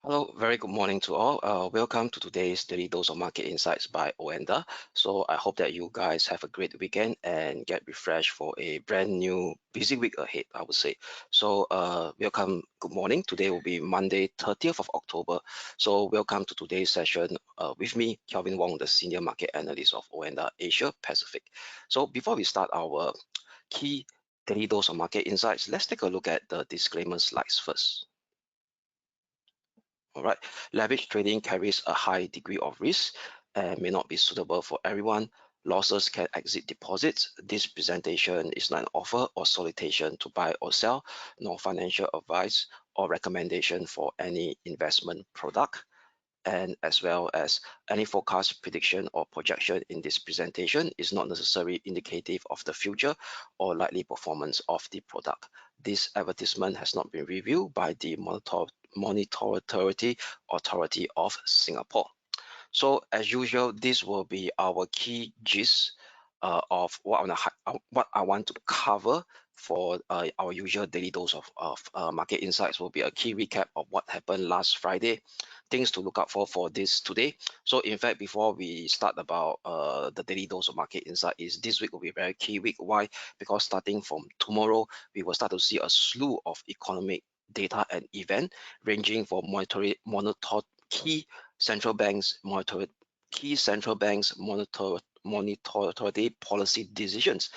Hello, very good morning to all. Welcome to today's Daily Dose of Market Insights by OANDA. So I hope that you guys have a great weekend and get refreshed for a brand new busy week ahead, I would say. So welcome, good morning. Today will be Monday, 30th of October. So welcome to today's session with me, Kelvin Wong, the Senior Market Analyst of OANDA Asia Pacific. So before we start our key Daily Dose of Market Insights, let's take a look at the disclaimer slides first. All right, leverage trading carries a high degree of risk and may not be suitable for everyone. Losses can exceed deposits. This presentation is not an offer or solicitation to buy or sell, nor financial advice or recommendation for any investment product. And as well as any forecast, prediction, or projection in this presentation is not necessarily indicative of the future or likely performance of the product. This advertisement has not been reviewed by the Monetary Authority of Singapore. So as usual, this will be our key gist of what I want to cover for our usual daily dose of market insights. Will be a key recap of what happened last Friday, things to look out for this today. So in fact, before we start about the daily dose of market insight, is this week will be a very key week. Why? Because starting from tomorrow, we will start to see a slew of economic data and event ranging from key central banks monitor policy decisions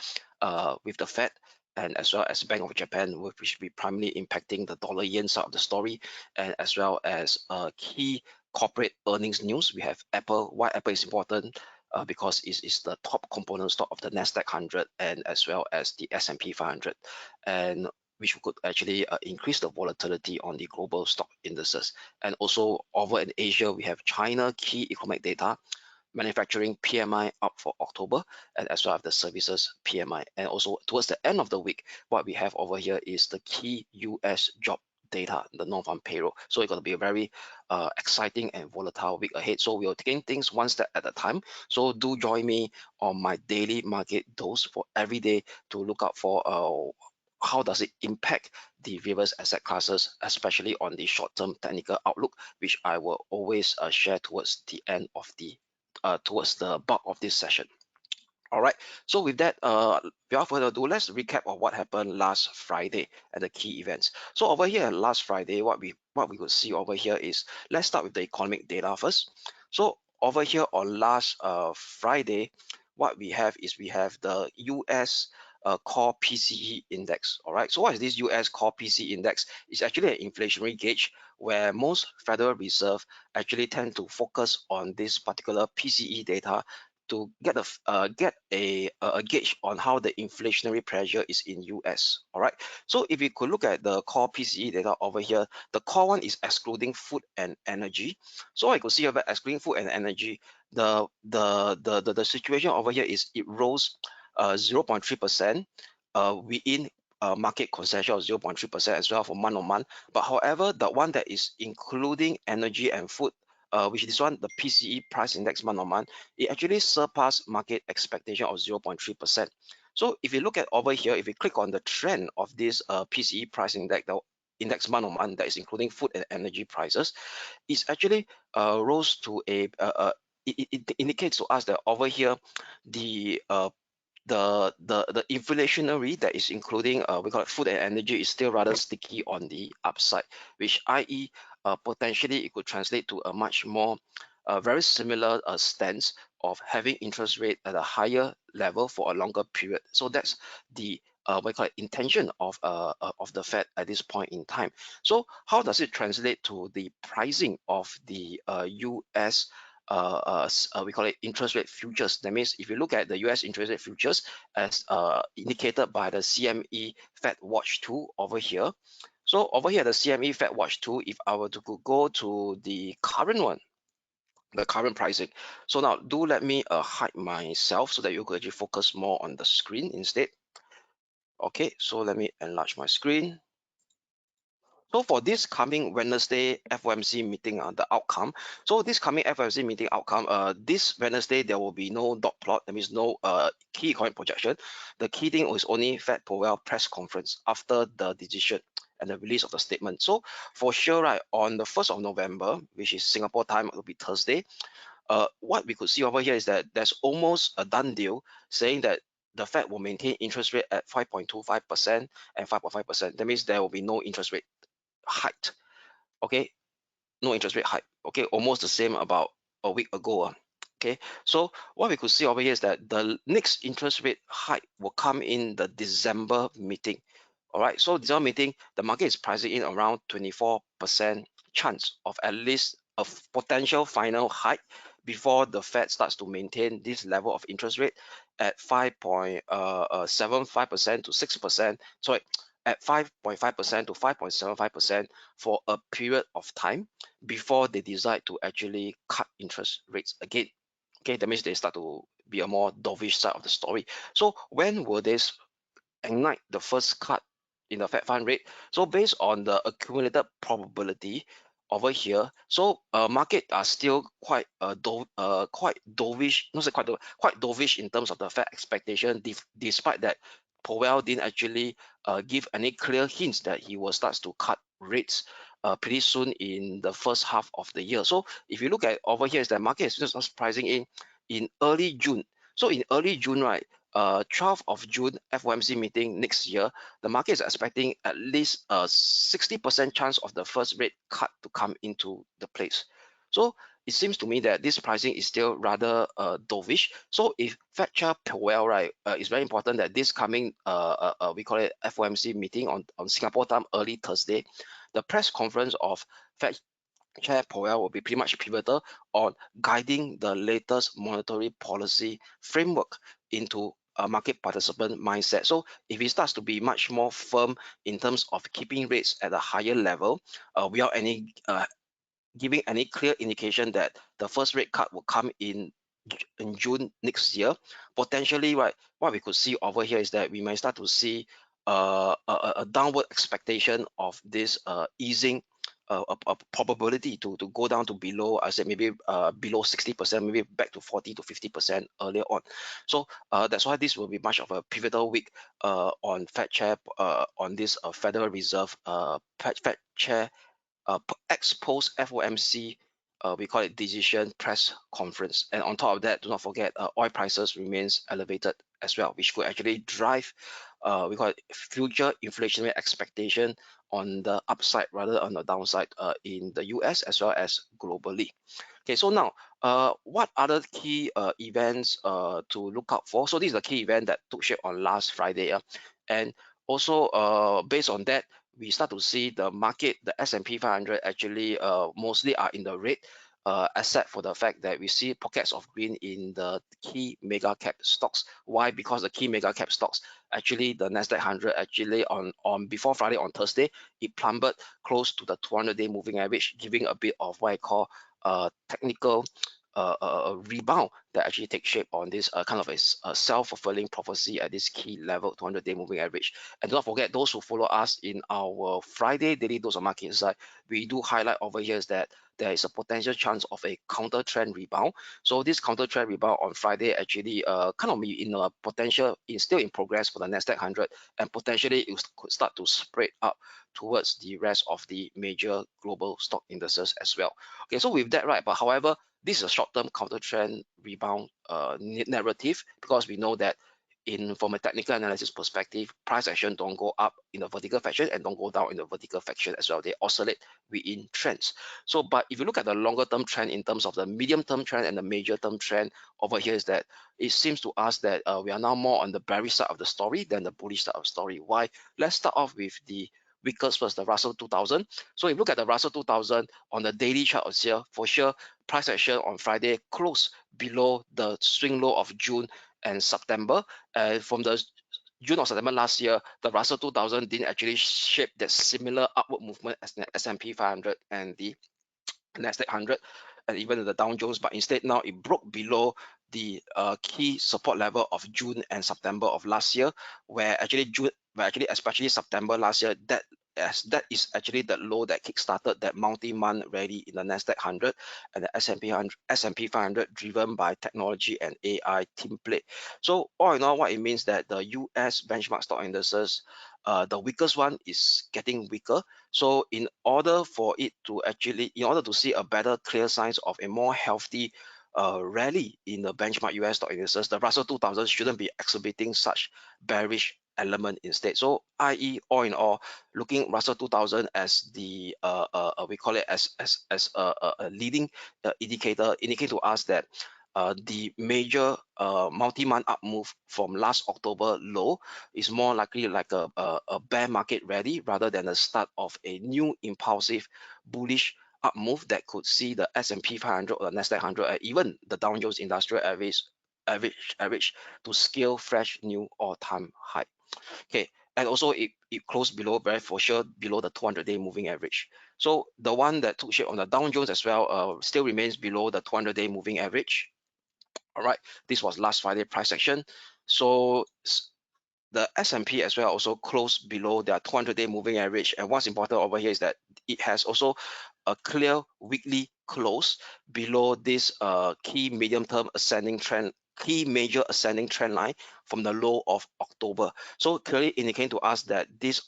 with the Fed and as well as Bank of Japan, which will be primarily impacting the dollar yen side of the story, and as well as key corporate earnings news. We have Apple. Why Apple is important? Because it is the top component stock of the Nasdaq 100 and as well as the S&P 500, and which could actually increase the volatility on the global stock indices. And also over in Asia, we have China key economic data, manufacturing PMI up for October, and as well as the services PMI. And also towards the end of the week, what we have over here is the key US job data, the non-farm payroll. So it's going to be a very exciting and volatile week ahead. So we are taking things one step at a time. So do join me on my daily market dose for every day to look out for how does it impact the various asset classes, especially on the short-term technical outlook, which I will always share towards the end of the towards the bulk of this session. All right, so with that, without further ado, let's recap of what happened last Friday and the key events. So over here last Friday, what we could see over here is, let's start with the economic data first. So over here on last Friday, what we have is we have the US core PCE index. All right, so what is this US core PCE index? It's actually an inflationary gauge where most Federal Reserve actually tend to focus on this particular PCE data to get a gauge on how the inflationary pressure is in US. All right, so if you could look at the core PCE data over here, the core one is excluding food and energy. So I could see over excluding food and energy, the situation over here is it rose 0.3% within market consensus of 0.3% as well for month on month. But however, the one that is including energy and food, which is this one, the PCE price index month on month, it actually surpassed market expectation of 0.3%. So if you look at over here, if you click on the trend of this PCE price index, the index month on month that is including food and energy prices, it's actually rose to it indicates to us that over here the inflationary that is including we call it food and energy is still rather sticky on the upside, which i.e. Potentially it could translate to a much more very similar stance of having interest rate at a higher level for a longer period. So that's the what we call it intention of the Fed at this point in time. So how does it translate to the pricing of the US we call it interest rate futures? That means if you look at the US interest rate futures as indicated by the CME Fed Watch 2 over here. So over here, the CME Fed Watch 2, if I were to go to the current one, the current pricing. So now do let me hide myself so that you could actually focus more on the screen instead. Okay, so let me enlarge my screen. So for this coming Wednesday FOMC meeting, the outcome. So this coming FOMC meeting outcome, this Wednesday there will be no dot plot. That means no key economic projection. The key thing is only Fed Powell press conference after the decision. and the release of the statement. So for sure, right, on the 1st of November, which is Singapore time, it will be Thursday, what we could see over here is that there's almost a done deal saying that the Fed will maintain interest rate at 5.25% and 5.5%. That means there will be no interest rate hike. Okay, no interest rate hike. Okay, almost the same about a week ago. Okay, so what we could see over here is that the next interest rate hike will come in the December meeting. All right, so December meeting, the market is pricing in around 24% chance of at least a potential final hike before the Fed starts to maintain this level of interest rate at 5.75% to 6%. Sorry, at 5.5% to 5.75% for a period of time before they decide to actually cut interest rates again. Okay, that means they start to be a more dovish side of the story. So when will this ignite the first cut in the Fed fund rate? So based on the accumulated probability over here, so market are still quite quite dovish, not say quite dovish in terms of the Fed expectation, despite that Powell didn't actually give any clear hints that he will start to cut rates pretty soon in the first half of the year. So if you look at over here, is that market is just pricing in early June. So in early June, right, 12th of June FOMC meeting next year, the market is expecting at least a 60% chance of the first rate cut to come into the place. So it seems to me that this pricing is still rather dovish. So if Fed Chair Powell, right, it's very important that this coming we call it FOMC meeting on Singapore time early Thursday, the press conference of Fed Chair Powell will be pretty much pivotal on guiding the latest monetary policy framework into a market participant mindset. So if it starts to be much more firm in terms of keeping rates at a higher level, without any giving any clear indication that the first rate cut will come in June next year, potentially, right, what we could see over here is that we may start to see a downward expectation of this easing a probability to go down to below, I said maybe below 60%, maybe back to 40 to 50% earlier on. So that's why this will be much of a pivotal week on Fed Chair on this Federal Reserve Fed Chair ex-post FOMC, we call it decision press conference. And on top of that, do not forget oil prices remains elevated as well, which could actually drive we call it future inflationary expectation on the upside rather on the downside in the US as well as globally. Okay, so now what other key events to look out for? So this is the key event that took shape on last Friday, and also based on that, we start to see the market, the S&P 500 actually mostly are in the red, except for the fact that we see pockets of green in the key mega cap stocks. Why? Because the key mega cap stocks, actually the Nasdaq 100 actually on before Friday on Thursday, it plummeted close to the 200-day moving average, giving a bit of what I call technical rebound that actually takes shape on this kind of a self-fulfilling prophecy at this key level, 200-day moving average. And do not forget, those who follow us in our Friday daily dose of market insight, we do highlight over here is that there is a potential chance of a counter trend rebound. So this counter trend rebound on Friday actually kind of be in a potential, is still in progress for the Nasdaq 100, and potentially it could start to spread up towards the rest of the major global stock indices as well. Okay, so with that, right, but however, this is a short-term counter trend rebound narrative, because we know that from a technical analysis perspective, price action don't go up in a vertical fashion and don't go down in a vertical fashion as well. They oscillate within trends. So, but if you look at the longer term trend in terms of the medium term trend and the major term trend over here, is that it seems to us that we are now more on the bearish side of the story than the bullish side of the story. Why? Let's start off with the weakest first, the Russell 2000. So if you look at the Russell 2000 on the daily chart here, for sure, price action on Friday closed below the swing low of June and September. From the June or September last year, the Russell 2000 didn't actually shape that similar upward movement as the S&P 500 and the Nasdaq 100 and even the Dow Jones, but instead now it broke below the key support level of June and September of last year, where actually especially September last year, that as that is actually the low that kickstarted that multi-month rally in the Nasdaq 100 and the S&P 500, driven by technology and AI template. So all in all, what it means that the US benchmark stock indices, the weakest one is getting weaker. So in order to see a better clear signs of a more healthy rally in the benchmark US stock indices, the Russell 2000 shouldn't be exhibiting such bearish element instead. So i.e., all in all, looking Russell 2000 as the we call it as a leading indicator, indicate to us that the major multi-month up move from last October low is more likely like a bear market rally rather than the start of a new impulsive bullish up move that could see the S&P 500 or the Nasdaq 100 and even the Dow Jones Industrial average to scale fresh new all-time high. Okay, and also it closed below, very for sure, below the 200-day moving average. So the one that took shape on the Dow Jones as well still remains below the 200-day moving average. All right, this was last Friday price action. So the S&P as well also closed below their 200-day moving average. And what's important over here is that it has also a clear weekly close below this key major ascending trend line from the low of October. So clearly indicating to us that this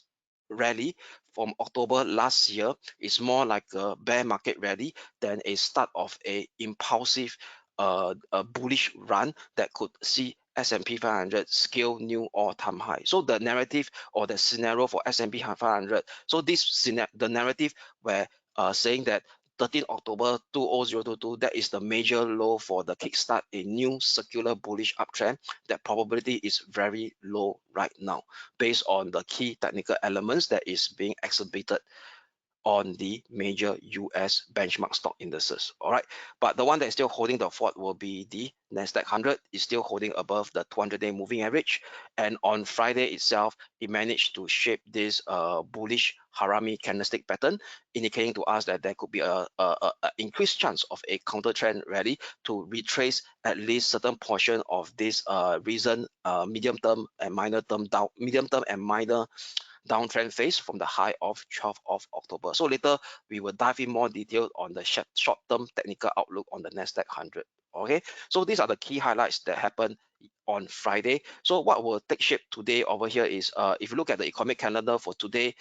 rally from October last year is more like a bear market rally than a start of a impulsive a bullish run that could see S&P 500 scale new all-time high. So the narrative or the scenario for S&P 500, so the narrative where saying that 13 October 2022, that is the major low for the kickstart a new circular bullish uptrend. That probability is very low right now based on the key technical elements that is being exhibited on the major US benchmark stock indices. All right, but the one that is still holding the fort will be the Nasdaq 100, is still holding above the 200-day moving average. And on Friday itself, it managed to shape this bullish harami candlestick pattern, indicating to us that there could be a increased chance of a counter trend rally to retrace at least certain portion of this recent medium term and minor downtrend phase from the high of 12th of October. So later we will dive in more detail on the short-term technical outlook on the Nasdaq 100. Okay, so these are the key highlights that happened on Friday. So what will take shape today over here is if you look at the economic calendar for today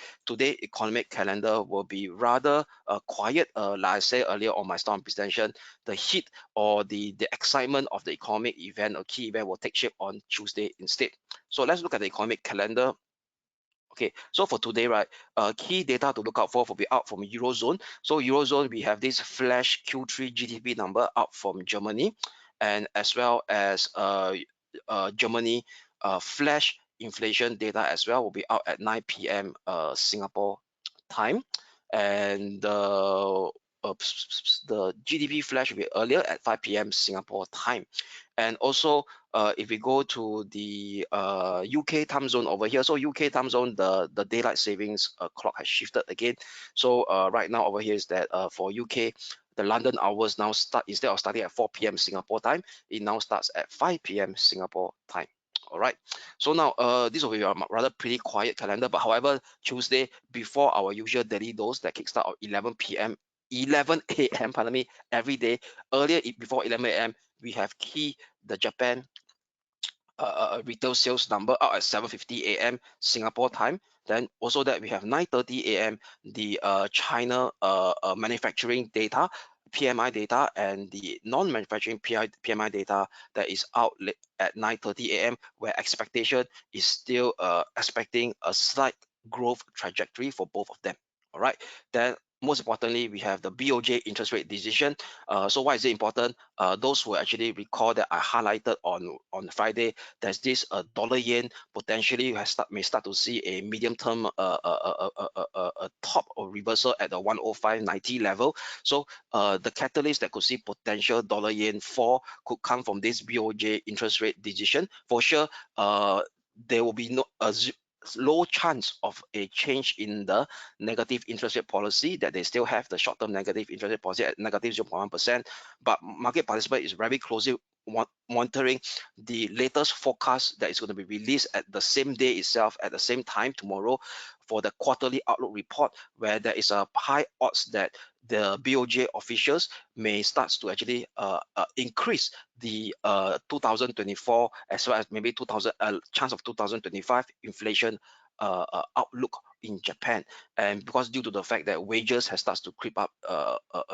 economic calendar will be rather quiet. Like I said earlier on my stock presentation, the heat or the excitement of the economic event or key event will take shape on Tuesday instead. So let's look at the economic calendar. Okay, so for today, right, key data to look out for will be out from Eurozone. So Eurozone, we have this flash Q3 GDP number out from Germany, and as well as Germany flash inflation data as well will be out at 9 p.m. Singapore time, and the GDP flash will be earlier at 5 p.m. Singapore time. And also, if we go to the UK time zone over here, so UK time zone, the daylight savings clock has shifted again. So right now over here is that for UK, the London hours now start, instead of starting at 4 p.m. Singapore time, it now starts at 5 p.m. Singapore time. All right, so now this will be a rather pretty quiet calendar, but however, Tuesday before our usual daily dose that kickstart at 11 a.m. pardon me, every day, earlier before 11 a.m. we have the Japan retail sales number out at 7:50 a.m. Singapore time. Then also that we have 9:30 a.m. the China manufacturing data, PMI data, and the non-manufacturing PMI data that is out at 9:30 a.m. where expectation is still expecting a slight growth trajectory for both of them. All right. Then most importantly, we have the BOJ interest rate decision. So why is it important? Those who actually recall that I highlighted on Friday, there's this dollar yen potentially may start to see a medium term top or reversal at the 105.90 level. So the catalyst that could see potential dollar yen fall could come from this BOJ interest rate decision. For sure, there will be low chance of a change in the negative interest rate policy, that they still have the short-term negative interest rate policy at negative 0.1%, but market participant is very closely monitoring the latest forecast that is going to be released at the same day itself, at the same time tomorrow, for the quarterly outlook report, where there is a high odds that the BOJ officials may start to actually increase the 2024 as well as maybe 2000 chance of 2025 inflation outlook in Japan. And because due to the fact that wages has started to creep up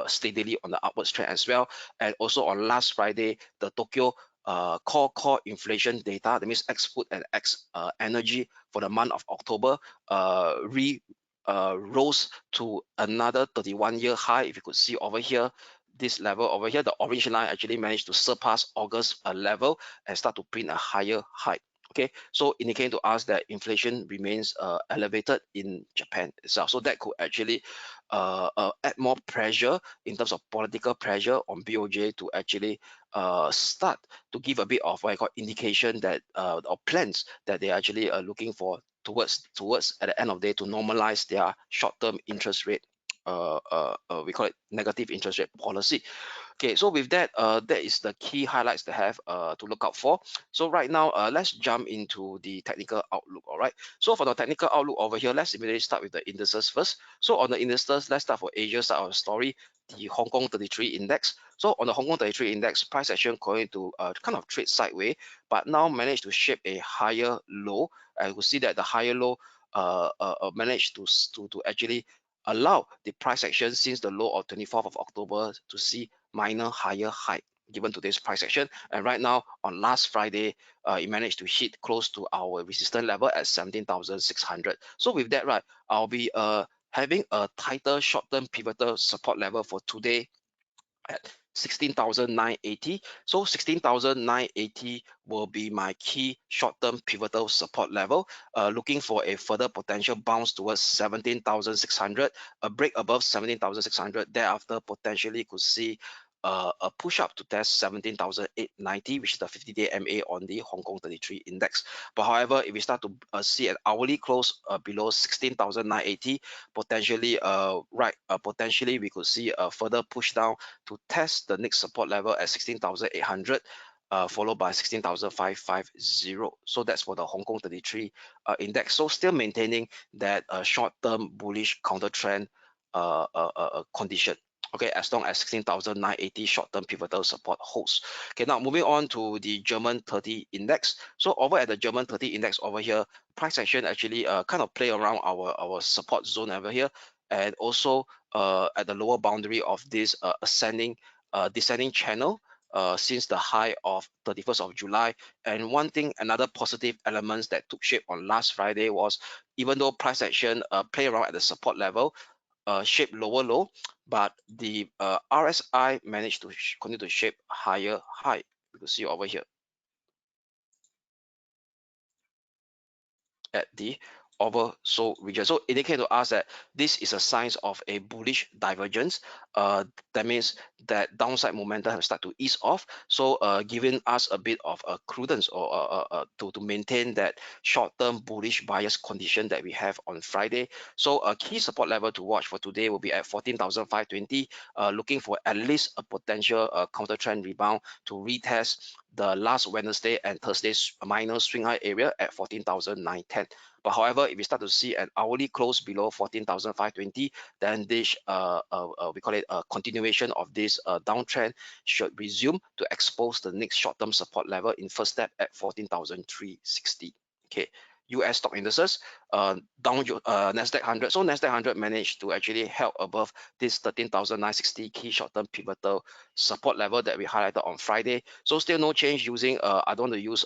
steadily on the upwards trend as well, and also on last Friday the Tokyo core inflation data, that means ex food and ex energy for the month of October rose to another 31-year high. If you could see over here, this level over here, the orange line actually managed to surpass August level and start to print a higher high. Okay, so indicating to us that inflation remains elevated in Japan itself. So that could actually add more pressure in terms of political pressure on BOJ to actually start to give a bit of what I call indication that or plans that they are actually looking for towards at the end of the day to normalize their short-term interest rate. We call it negative interest rate policy. Okay, so with that, that is the key highlights to have to look out for. So right now, let's jump into the technical outlook. All right. So for the technical outlook over here, let's immediately start with the indices first. So on the indices, let's start for Asia side of the story, the Hong Kong 33 index. So on the Hong Kong 33 index, price action going to kind of trade sideways, but now managed to shape a higher low. I will see that the higher low managed to actually allow the price action since the low of 24th of October to see minor higher high given today's price action. And right now on last Friday, it managed to hit close to our resistance level at 17,600. So with that, right, I'll be having a tighter short-term pivotal support level for today at 16,980. So 16,980 will be my key short-term pivotal support level. Looking for a further potential bounce towards 17,600, a break above 17,600. Thereafter, potentially could see a push up to test 17,890, which is the 50-day MA on the Hong Kong 33 index. But however, if we start to see an hourly close below 16,980, potentially potentially we could see a further push down to test the next support level at 16,800, followed by 16,550. So that's for the Hong Kong 33 index. So still maintaining that short-term bullish counter trend condition. Okay, as long as 16,980 short-term pivotal support holds. Okay, now moving on to the German 30 index. So over at the German 30 index over here, price action actually kind of play around our support zone over here, and also at the lower boundary of this descending channel since the high of 31st of July. And one thing, another positive elements that took shape on last Friday was, even though price action play around at the support level, shape lower low, but the RSI managed to continue to shape higher high. You can see over here at the oversold region. So indicate to us that this is a sign of a bullish divergence. That means that downside momentum have started to ease off. So giving us a bit of a prudence or to maintain that short-term bullish bias condition that we have on Friday. So a key support level to watch for today will be at 14,520. Looking for at least a potential counter trend rebound to retest the last Wednesday and Thursday's minor swing high area at 14,910. But however, if we start to see an hourly close below 14,520, then this we call it a continuation of this downtrend should resume to expose the next short-term support level in first step at 14,360. Okay. US stock indices, Nasdaq 100. So Nasdaq 100 managed to actually held above this 13,960 key short-term pivotal support level that we highlighted on Friday. So still no change using, I don't want to use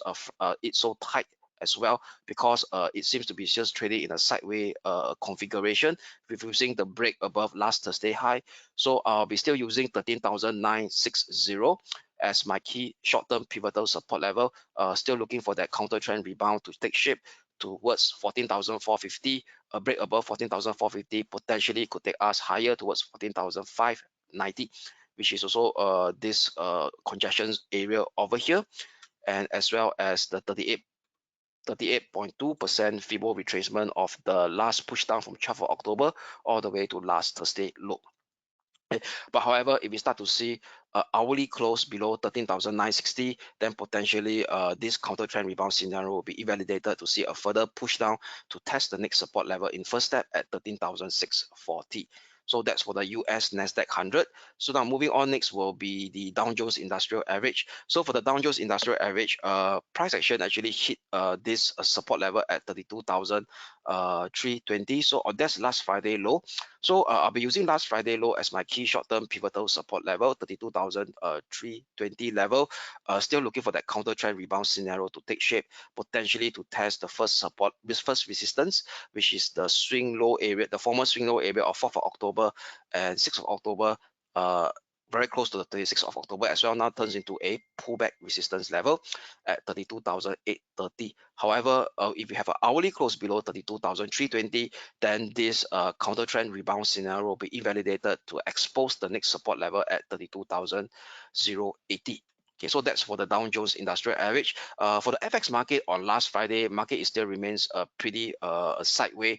it so tight as well, because it seems to be just trading in a sideways configuration, refusing the break above last Thursday high. So I'll be still using 13,960 as my key short-term pivotal support level. Still looking for that counter trend rebound to take shape towards 14,450. A break above 14,450 potentially could take us higher towards 14,590, which is also this congestion area over here, and as well as the 38.2% Fibo retracement of the last push down from 12th of October all the way to last Thursday low. But however, if we start to see hourly close below 13,960, then potentially this counter trend rebound scenario will be invalidated to see a further push down to test the next support level in first step at 13,640. So that's for the US Nasdaq 100. So now moving on, next will be the Dow Jones Industrial Average. So for the Dow Jones Industrial Average, price action actually hit this support level at 32,320. So on that's last Friday low. So I'll be using last Friday low as my key short-term pivotal support level, 32,320 level. Still looking for that counter trend rebound scenario to take shape, potentially to test the first support, this first resistance, which is the swing low area, the former swing low area of 4th of October and 6th of October. Very close to the 36th of October as well, now turns into a pullback resistance level at 32,830. However, if you have an hourly close below 32,320, then this counter trend rebound scenario will be invalidated to expose the next support level at 32,080. Okay, so that's for the Dow Jones Industrial Average. For the FX market on last Friday, market still remains pretty sideways.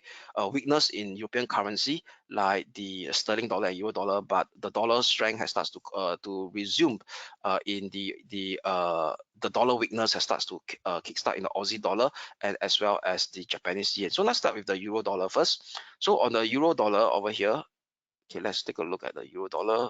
Weakness in European currency like the sterling dollar and euro dollar, but the dollar strength has started to resume in the dollar weakness has started to kickstart in the Aussie dollar and as well as the Japanese yen. So let's start with the euro dollar first. So on the euro dollar over here, okay, let's take a look at the euro dollar.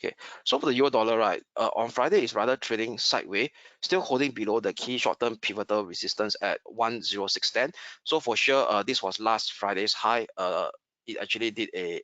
Okay, so for the euro dollar, right, on Friday is rather trading sideways, still holding below the key short-term pivotal resistance at 10610. So for sure, this was last Friday's high. It actually did a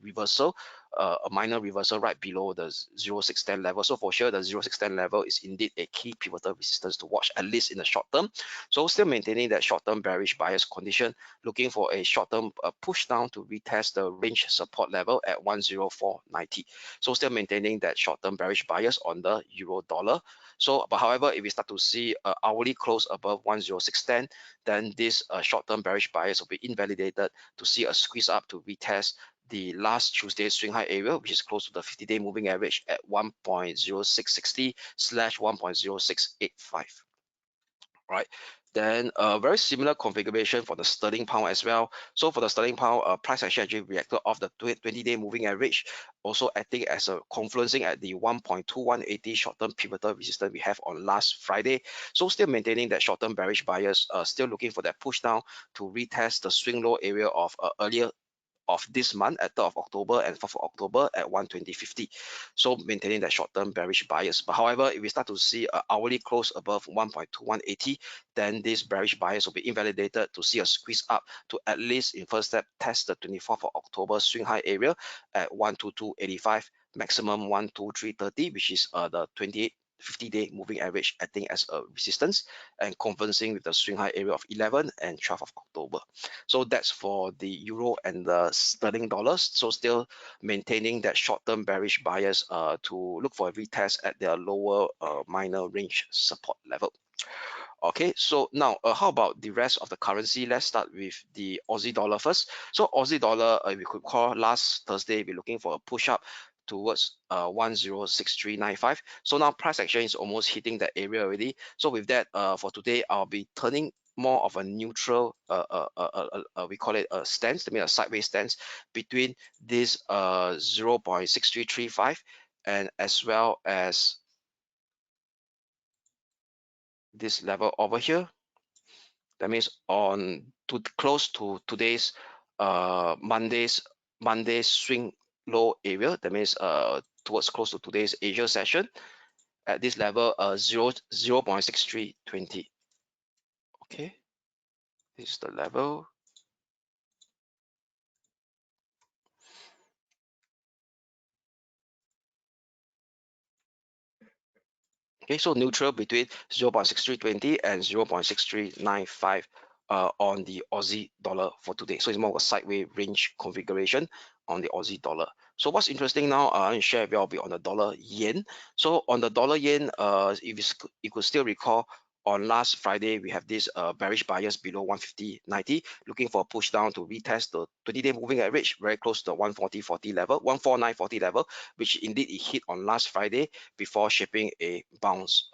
reversal, a minor reversal right below the 0610 level. So for sure, the 0610 level is indeed a key pivotal resistance to watch, at least in the short term. So still maintaining that short-term bearish bias condition, looking for a short-term push down to retest the range support level at 10490. So still maintaining that short-term bearish bias on the euro dollar. So, but however, if we start to see hourly close above 10610, then this short-term bearish bias will be invalidated to see a squeeze up to retest the last Tuesday's swing high area, which is close to the 50-day moving average at 1.0660 / 1.0685. Right, then a very similar configuration for the sterling pound as well. So for the sterling pound, price action actually reacted off the 20-day moving average, also acting as a confluencing at the 1.2180 short-term pivotal resistance we have on last Friday. So still maintaining that short-term bearish bias, still looking for that push down to retest the swing low area of earlier of this month at 3rd of October and 4th of October at 120.50. So maintaining that short-term bearish bias. But however, if we start to see an hourly close above 1.2180, then this bearish bias will be invalidated to see a squeeze up to at least in first step test the 24th of October swing high area at 122.85, maximum 123.30, which is the 28 50-day moving average acting as a resistance and conversing with the swing high area of 11 and 12th of October. So that's for the euro and the sterling dollars. So still maintaining that short-term bearish bias to look for a retest at their lower minor range support level. Okay, so now how about the rest of the currency? Let's start with the Aussie dollar first. So Aussie dollar, we could call last Thursday, we're looking for a push up towards 106395. So now price action is almost hitting that area already. So with that, for today, I'll be turning more of a neutral, we call it a stance, I mean a sideways stance between this 0.6335 and as well as this level over here. That means on to close to today's Monday's swing low area. That means towards close to today's Asia session at this level 0.6320. Okay, this is the level. Okay, so neutral between 0.6320 and 0.6395 on the Aussie dollar for today. So it's more of a sideways range configuration on the Aussie dollar. So what's interesting now, I share with you will be on the dollar yen. So on the dollar yen, if you could still recall, on last Friday, we have this bearish bias below 150.90, looking for a push down to retest the 20-day moving average, very close to the 140.40 level, 149.40 level, which indeed it hit on last Friday before shaping a bounce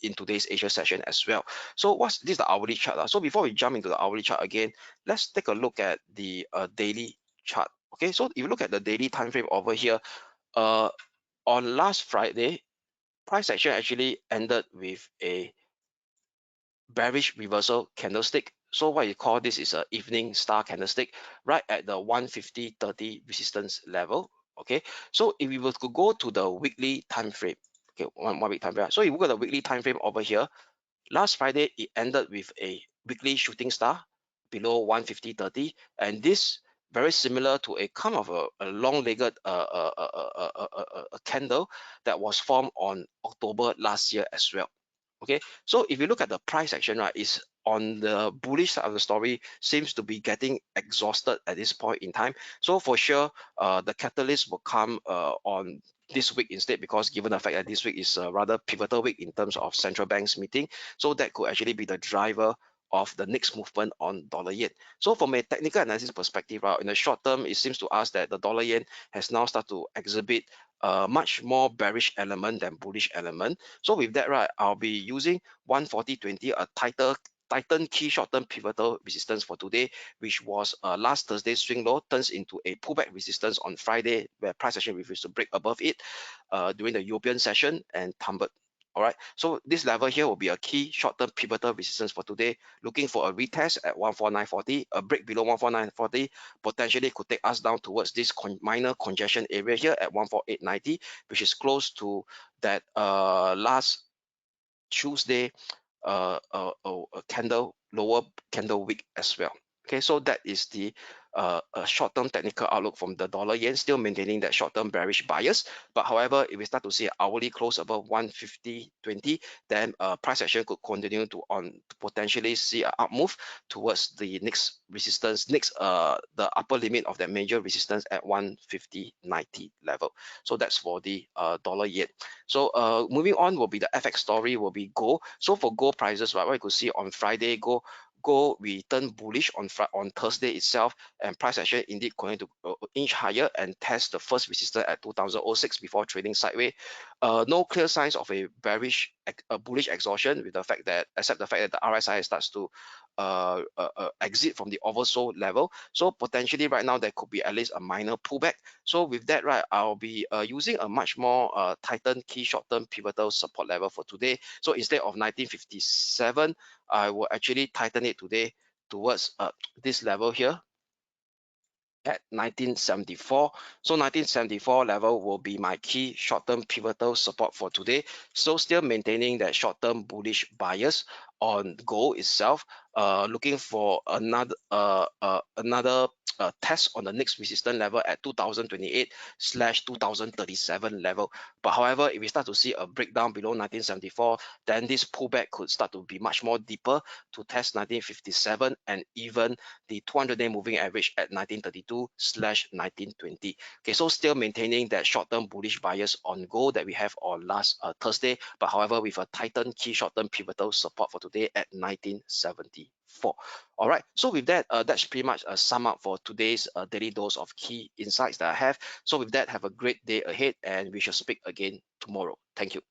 in today's Asia session as well. So this is the hourly chart. So before we jump into the hourly chart again, let's take a look at the daily chart. Okay, so if you look at the daily time frame over here, on last Friday, price action actually ended with a bearish reversal candlestick. So what you call this is a evening star candlestick right at the 150.30 resistance level. Okay, so if we were to go to the weekly time frame, okay, one week time frame. So if you look at the weekly time frame over here, last Friday it ended with a weekly shooting star below 150.30, and this very similar to a kind of a long-legged candle that was formed on October last year as well. Okay, so if you look at the price action, right, is on the bullish side of the story, seems to be getting exhausted at this point in time. So for sure, the catalyst will come on this week instead, because given the fact that this week is a rather pivotal week in terms of central banks meeting, so that could actually be the driver of the next movement on dollar yen. So from a technical analysis perspective, in the short term, it seems to us that the dollar yen has now started to exhibit a much more bearish element than bullish element. So with that, right, I'll be using 140.20, a tighten key short-term pivotal resistance for today, which was last Thursday's swing low, turns into a pullback resistance on Friday, where price action refused to break above it during the European session and tumbled. All right, so this level here will be a key short-term pivotal resistance for today. Looking for a retest at 149.40, a break below 149.40 potentially could take us down towards this minor congestion area here at 148.90, which is close to that last Tuesday candle lower candle wick as well. Okay, so that is the short-term technical outlook from the dollar yen, still maintaining that short-term bearish bias. But however, if we start to see an hourly close above 150.20, then price action could continue to potentially see an up move towards the next resistance, the upper limit of that major resistance at 150.90 level. So that's for the dollar yen. So moving on will be the FX story, will be gold. So for gold prices, right, what you could see on Friday, gold we turned bullish on Thursday itself, and price action indeed going to inch higher and test the first resistance at 2006 before trading sideways. No clear signs of a bearish, bullish exhaustion, with the fact that, except the fact that the RSI starts to exit from the oversold level. So potentially right now there could be at least a minor pullback. So with that, right, I'll be using a much more tightened key short-term pivotal support level for today. So instead of 1957, I will actually tighten it today towards this level here at 1974. So 1974 level will be my key short-term pivotal support for today. So still maintaining that short-term bullish bias on gold itself. Looking for another test on the next resistance level at 2028/2037 level. But however, if we start to see a breakdown below 1974, then this pullback could start to be much more deeper to test 1957 and even the 200-day moving average at 1932/1920. Okay, so still maintaining that short-term bullish bias on gold that we have on last Thursday, but however with a tightened key short-term pivotal support for today at 1974. All right, so with that, that's pretty much a sum up for today's daily dose of key insights that I have. So with that, have a great day ahead, and we shall speak again tomorrow. Thank you.